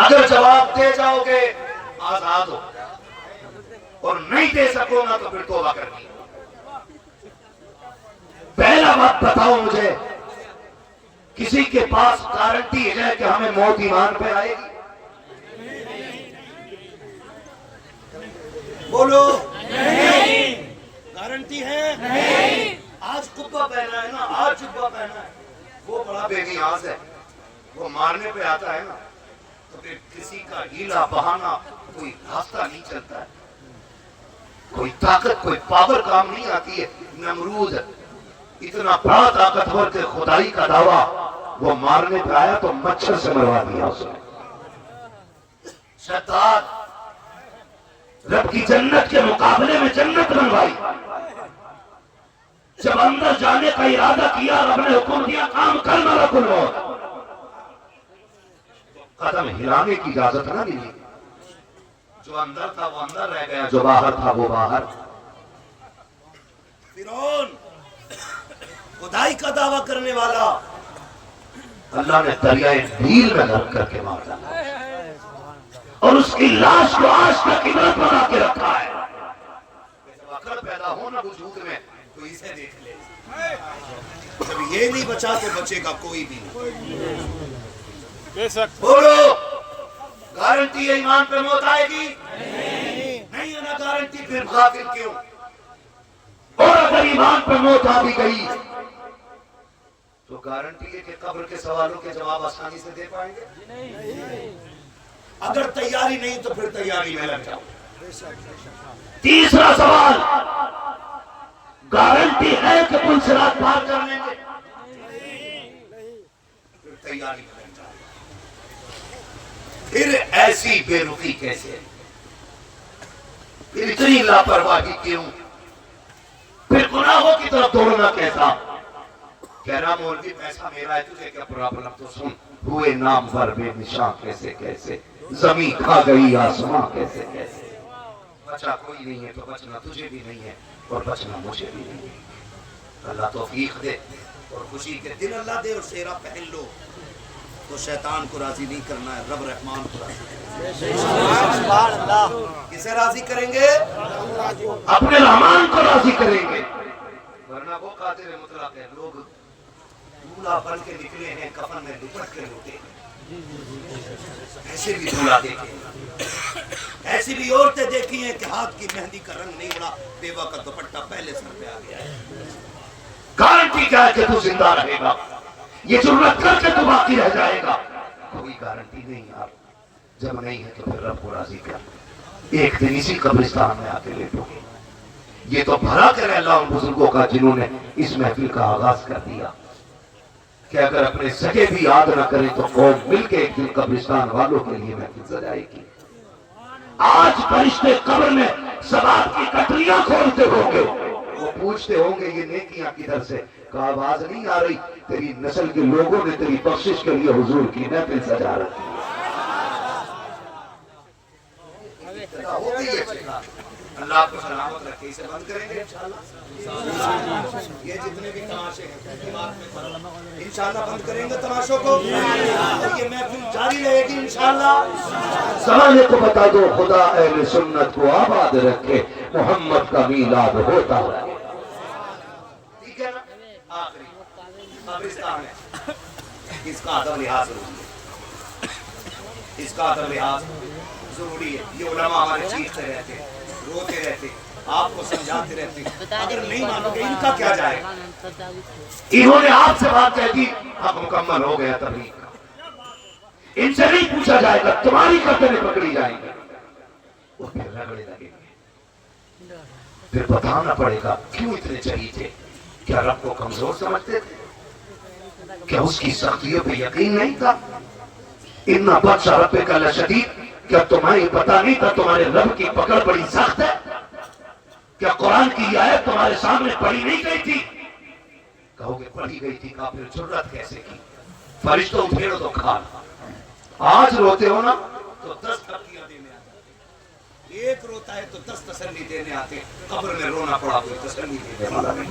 اگر جواب دے جاؤ گے آزاد ہو، اور نہیں دے سکو گا تو پھر توبہ کرنی۔ پہلا وقت بتاؤ مجھے، کسی کے پاس گارنٹی ہے کہ ہمیں موت ایمان پہ آئے گی؟ بولو نہیں۔ گارنٹی ہے نہیں۔ آج قبہ پہنا ہے نا، آج جبہ پہنا ہے، وہ بڑا بے نیاز ہے، وہ مارنے پہ آتا ہے نا تو پھر کسی کا ہیلا بہانا کوئی راستہ نہیں چلتا ہے، کوئی طاقت کوئی پاور کام نہیں آتی ہے۔ نمرود اتنا بڑا طاقتور کہ خدائی کا دعویٰ، وہ مارنے پہ آیا تو مچھر سے مروا دیا اس نے۔ شداد رب کی جنت کے مقابلے میں جنت بنوائی، جب اندر جانے کا ارادہ کیا رب نے حکم دیا کام کر ملک الموت، قدم ہلانے کی اجازت نہ ملی، جو اندر تھا وہ اندر رہ گیا، جو باہر تھا وہ باہر۔ فرعون خدائی کا دعویٰ کرنے والا اللہ نے دریائے نیل میں غرق کر کے مار ڈالا، اور اس کی لاش کو آج تک عبرت بنا کے رکھا ہے۔ جب عقل پیدا ہو نا وجود میں تو اسے دیکھ لے، جب یہ نہیں بچا تو بچے گا کوئی بھی نہیں۔ بولو گارنٹی ہے ایمان پہ موت آئے گی؟ نہیں ہے نا گارنٹی، پھر غافل کیوں؟ اور اگر ایمان پہ موت آ بھی گئی تو گارنٹی ہے کہ قبر کے سوالوں کے جواب آسانی سے دے پائیں گے؟ اگر تیاری نہیں تو پھر تیاری میں لگ جاؤ۔ تیسرا سوال، گارنٹی ہے کہ پل صراط پار کر لیں گے؟ پھر تیاری میں لگ جاؤ۔ پھر ایسی بے رخی کیسے؟ پھر اتنی لاپرواہی کیوں؟ پھر گناہوں کی طرف دوڑنا کیسا؟ کہہ رہا مولوی پیسہ میرا ہے، تجھے کیا پرابلم؟ تو سن، ہوئے نام پر بے نشان کیسے کیسے، زمین کھا گئی آسمان کیسے کیسے۔ بچا کوئی نہیں ہے تو بچنا تجھے بھی نہیں ہے اور بچنا مجھے بھی نہیں ہے۔ اللہ توفیق دے اور خوشی کے دن اللہ دے، اور سیرا پہن لو تو شیطان کو راضی نہیں کرنا ہے، رب رحمان کو راضی کرنا ہے۔ کسے راضی کریں گے؟ اپنے رحمان کو راضی کریں گے، ورنہ وہ قادر مطلق ہے۔ لوگ دولہا بن کے نکلے ہیں، کفن میں لپٹ کے لوٹے ہیں، ایسے بھی دولہا دیکھیں، ایسی بھی عورتیں دیکھی ہیں کہ ہاتھ کی مہندی کا رنگ نہیں اڑا، بیوہ کا دوپٹہ پہلے سر پہ آ گیا ہے۔ گارنٹی کیا ہے کہ تو زندہ رہے گا؟ یہ جرت کر کے تو باقی رہ جائے گا؟ کوئی گارنٹی نہیں یار۔ جب نہیں ہے تو پھر رب کو راضی کر، ایک دن اسی قبرستان میں آ کے لیٹو گے۔ یہ تو بھرا کرے اللہ ان بزرگوں کا جنہوں نے اس محفل کا آغاز کر دیا کہ اگر اپنے سگے بھی یاد نہ کریں تو قوم مل کے ایک دن قبرستان والوں کے لیے محفل سجائے گی۔ آج فرشتے قبر میں ثواب کی کٹریاں کھولتے ہوں گے، وہ پوچھتے ہوں گے یہ نیکیاں کدھر سے؟ کہا آواز نہیں آ رہی، تیری نسل کے لوگوں نے تیری بخشش کے لیے حضور کی محفل سجا رکھی۔ ہو گئی ہے، اللہ آپ کو سلامت رکھے۔ اسے بند کریں گے انشاءاللہ، یہ جتنے بھی تماشے ہیں دماغ میں انشاءاللہ بند کریں گے تماشوں کو، اور یہ محفل جاری رہے گی انشاءاللہ۔ زمانے کو بتا دو خدا اہل سنت کو آباد رکھے، محمد کا میلاد ہوتا رہے۔ ٹھیک ہے نا؟ آخری قبرستان ہے، اس کا ادب لحاظ ضروری ہے، اس کا ادب لحاظ ضروری ہے۔ یہ علماء ہمارے چیختے رہتے ہیں، روتے رہتے، آپ کو سمجھاتے رہتے، اگر نہیں مانو گے ان کا کیا جائے؟ انہوں نے آپ سے بات کہہ دی، اب مکمل ہو گیا تبلیغ کا، ان سے نہیں پوچھا جائے گا، تمہاری قدریں پکڑی جائیں گی، وہ پھر رگڑے لگیں گے، پھر بتانا پڑے گا کیوں اتنے چہی تھے؟ کیا رب کو کمزور سمجھتے تھے؟ کیا اس کی سختیوں پہ یقین نہیں تھا؟ اتنا بطش ربک لشدید، کیا تمہیں پتا نہیں تھا تمہارے رب کی پکڑ بڑی سخت ہے؟ کیا قرآن کی یہ آیت تمہارے سامنے پڑھی نہیں گئی تھی؟ کہو گے پڑھی گئی تھی، کہا پھر جرت کیسے کی؟ فرشتوں پھیڑو تو کھان، آج روتے ہو نا تو 10 تھپیاں دینے آتے، ایک روتا ہے تو 10 تسلی دینے آتے، قبر میں رونا پڑا کوئی تسلی دینے والا نہیں۔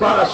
12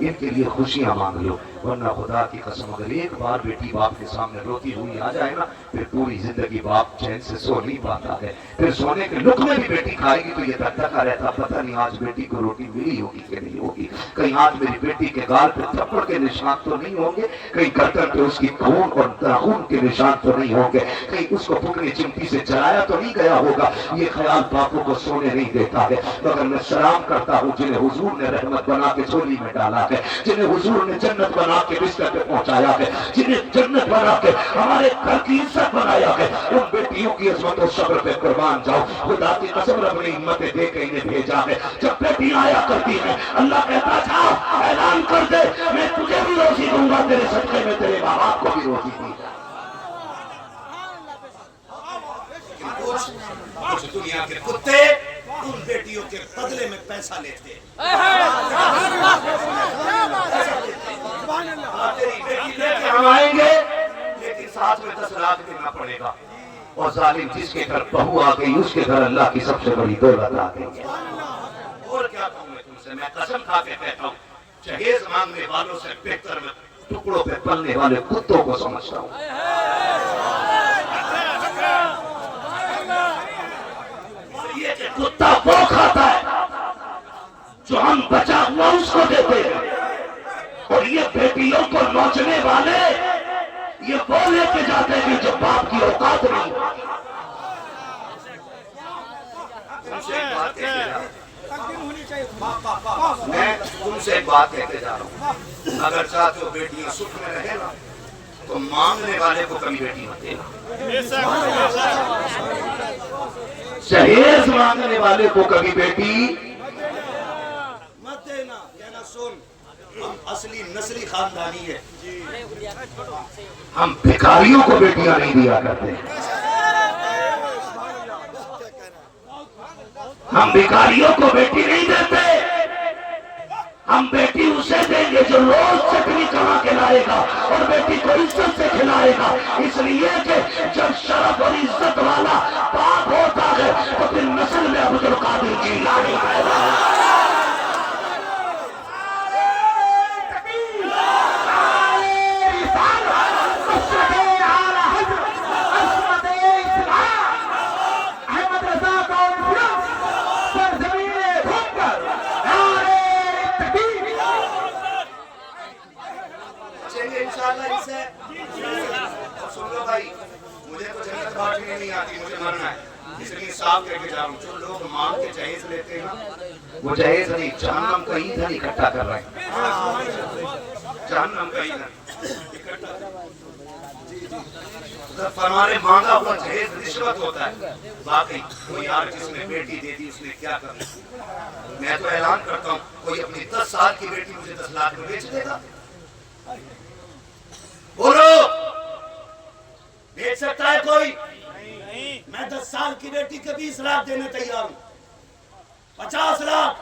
ان کے لیے خوشیاں مانگ لو، ورنہ خدا کی قسم اگر ایک بار بیٹی باپ کے سامنے روتی ہوئی آ جائے نا، پھر پوری زندگی باپ چین سے سو نہیں پاتا ہے، پھر سونے کے لقمے بھی بیٹی کھائے گی تو یہ دھکا رہتا، پتہ نہیں آج بیٹی کو روٹی ملی ہوگی کہ نہیں ہوگی، کہیں آج میری بیٹی کے گال پہ تھپڑ کے نشان تو نہیں ہوں گے، کہیں گردن پہ اس کی خون اور خون کے نشان تو نہیں ہوں گے، کہیں اس کو پھکنی چمٹی سے چلایا تو نہیں گیا ہوگا، یہ خیال باپوں کو سونے نہیں دیتا ہے۔ مگر میں سلام کرتا ہوں جنہیں حضور نے رحمت بنا کے جھولی میں ڈالا ہے، جنہیں حضور نے جنت بنا کے بستر پہ پہنچایا ہے، جنہیں جنت بنا کے ہمارے گھر کی عزت بنایا ہے، ان بیٹیوں کی عظمت و صبر پہ قربان جاؤ۔ خدا کی قسم رب نے ہمتیں دے کے انہیں بھیجا ہے۔ جب بیٹیاں آیا کرتی ہیں اللہ کہتا تھا اعلان کر دے میں تجھے بھی روزی دوں گا، تیرے صدقے میں تیرے ماں باپ کو بھی روزی دی جائے۔ کچھ دنیا کے کتے ان بیٹیوں کے بدلے میں پیسہ لیتے ہیں۔ تیری بیٹی لے کے ہم آئیں گے لیکن ساتھ میں 10 لاکھ دینا پڑے گا، اور ظالم جس کے گھر بہو آ گئی اس کے گھر اللہ کی سب سے بڑی دولت آ گئی۔ اور کیا کہوں میں تم سے، میں قسم کھا کے کہتا ہوں جہیز مانگنے والوں سے بہتر میں ٹکڑوں پہ پلنے والے کتوں کو سمجھتا ہوں۔ یہ کہ کتا وہ کھاتا ہے جو ہم بچا ہوا اس کو دیتے ہیں، اور یہ بیٹیوں کو نوچنے والے یہ وہ لے کے جاتے ہیں جو باپ کی اوقات نہیں۔ میں تم سے ایک بات کہتے جا رہا ہوں، اگر چاہتے ہو بیٹیاں سکھ میں رہے نا تو مانگنے والے کو کبھی بیٹی مت دینا، جہیز مانگنے والے کو کبھی بیٹی مت دینا۔ کہنا سن، ہم اصلی نسلی خاندانی ہے، ہم بھکاریوں کو بیٹیاں نہیں دیا کرتے، ہم بھکاریوں کو بیٹی نہیں دیتے، ہم بیٹی اسے دیں گے جو روز چٹنی کما کے لائے گا اور بیٹی کو عزت سے کھلائے گا، اس لیے کہ جب شرف اور عزت والا باپ ہوتا ہے تو پھر نسل میں عبد القادر جیلانی پیدا ہوتا ہے۔ نہیں آتی، مجھے مرنا ہے، اس لیے صاف کہہ کے جا رہا ہوں جو لوگ مانگ کے جہیز لیتے ہیں نا وہ جہیز نہیں، جہنم کا ایندھن اکٹھا کر رہے ہیں، جہنم کا ایندھن اکٹھا فرمانے مانگا ہوا جہیز رشوت ہوتا ہے۔ واقعی کوئی یار جس نے بیٹی دے دی اس نے کیا کرنا، میں تو اعلان کرتا ہوں کوئی اپنی 10 سال کی بیٹی مجھے 10 لاکھ میں بیچ دے گا، بولو بیچ سکتا ہے کوئی؟ میں 10 سال کی بیٹی کے 20 لاکھ دینے تیار ہوں، 50 لاکھ،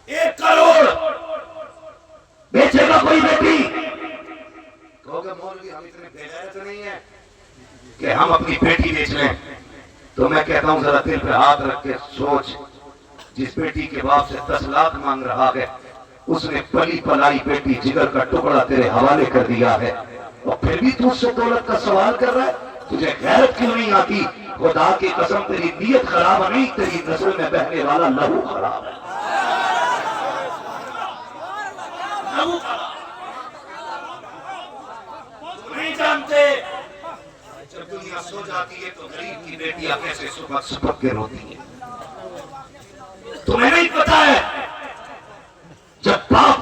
1 کروڑ بیچے گا کوئی بیٹی؟ کہوگے مولوی ہم اتنے بے غیرت نہیں ہیں کہ ہم اپنی بیٹی بیچ لیں، تو میں کہتا ہوں ذرا دل پہ ہاتھ رکھ کے سوچ، جس بیٹی کے باپ سے 10 لاکھ مانگ رہا ہے اس نے پلی پلائی بیٹی جگر کا ٹکڑا تیرے حوالے کر دیا ہے، اور پھر بھی تو اس سے دولت کا سوال کر رہا ہے، تجھے غیرت کیوں نہیں آتی؟ خدا کی قسم تیری نیت خراب نہیں، تیری نسل میں بہنے والا لہو خراب ہے۔ نہیں جانتے جب دنیا سو جاتی ہے تو غریب کی بیٹیاں کیسے صبح سپک کے روتی ہیں، تمہیں نہیں پتا ہے جب باپ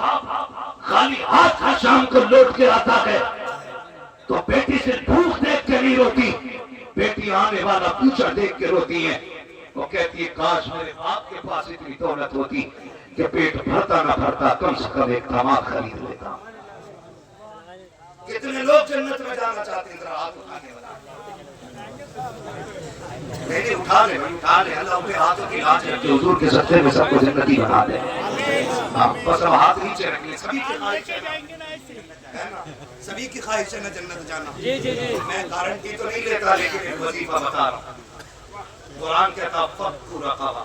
خالی ہاتھ کا شام کو لوٹ کے آتا ہے تو بیٹی سے بھوک دیکھ کے نہیں روتی، بیٹی آنے والا پوچھا دیکھ کے روتی ہیں، وہ کہتی ہے کاش میرے باپ کے پاس اتنی دولت ہوتی کہ پیٹ بھرتا نہ بھرتا کم سے کم ایک داماد خرید لیتا۔ کتنے لوگ جنت میں جانا چاہتے ہیں؟ ذرا ہاتھ اٹھا کے بتا۔ نہیں اٹھا لے اللہ اپنے ہاتھوں کی لاج رکھے، حضور کے صدقے میں سب کو جنتی بنا دے۔ ہاں بس اب ہاتھ نیچے رکھ لیں، سبھی کی خواہش ہے نا، سبھی کی خواہش ہے نا جنت جانا۔ میں گارنٹی تو نہیں لیتا لیکن ایک وظیفہ بتا رہا ہوں، قرآن کہتا فَقُّ رَقَبَہ،